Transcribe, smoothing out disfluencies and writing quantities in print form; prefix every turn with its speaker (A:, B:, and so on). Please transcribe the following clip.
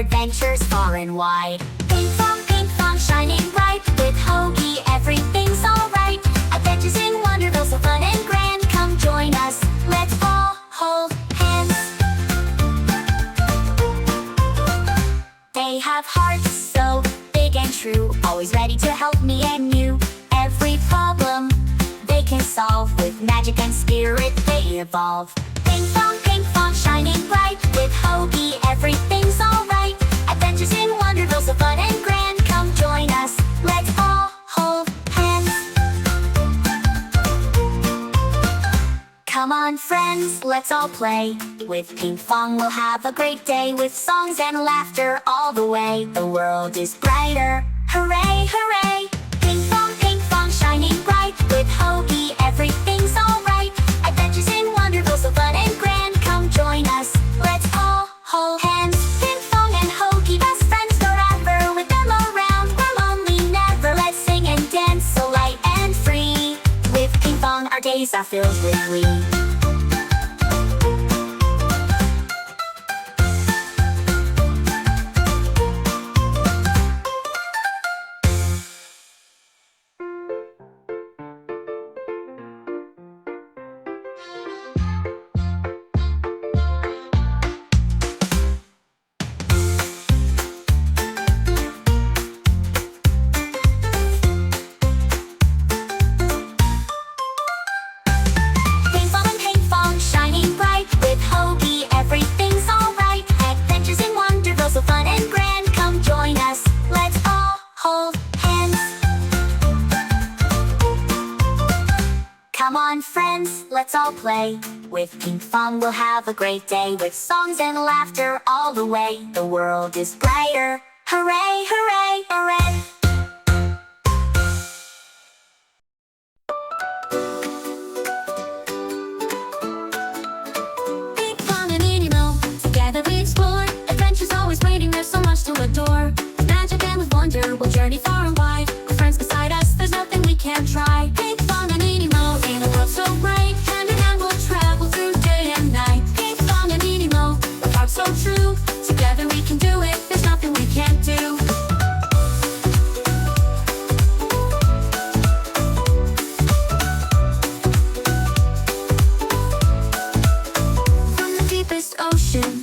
A: adventures far and wide. Pinkfong, shining bright. With Hogi, everything's alright. Adventures in Wonderville, so fun and grand. Come join us, let's all hold hands. They have hearts so big and true, always ready to help me and you. Every problem they can solve, with magic and spirit they evolve. Pinkfong, shining bright. With Hogi, everything's alright. Adventures in Wonderville, so fun and grand. Come join us, let's all hold hands. Come on friends, let's all play. With Pinkfong we'll have a great day, with songs and laughter all the way. The world is brighter, hooray, hooray. Pinkfong, shining bright. With Hogi, everything's alright. Adventures in Wonderville, so fun and grand. Come join us, let's all hold hands. Pinkfong and Hogi, best friends forever. With them around, we're lonely never. Let's sing and dance so light and free. With Pinkfong our days are filled with glee. Everything's alright. Adventures in Wonderville, so fun and grand. Come join us, let's all hold hands. Come on friends, let's all play. With Pinkfong we'll have a great day, with songs and laughter all the way. The world is brighter, hooray, hooray, hooray. There's so much to adore. Magic and with wonder, we'll journey far and wide. With friends beside us, there's nothing we can't try. Pinkfong and Ninimo, in a world so bright. Hand in hand we'll travel through day and night. Pinkfong and Ninimo, with hearts so true. Together we can do it, there's nothing we can't do. From the deepest ocean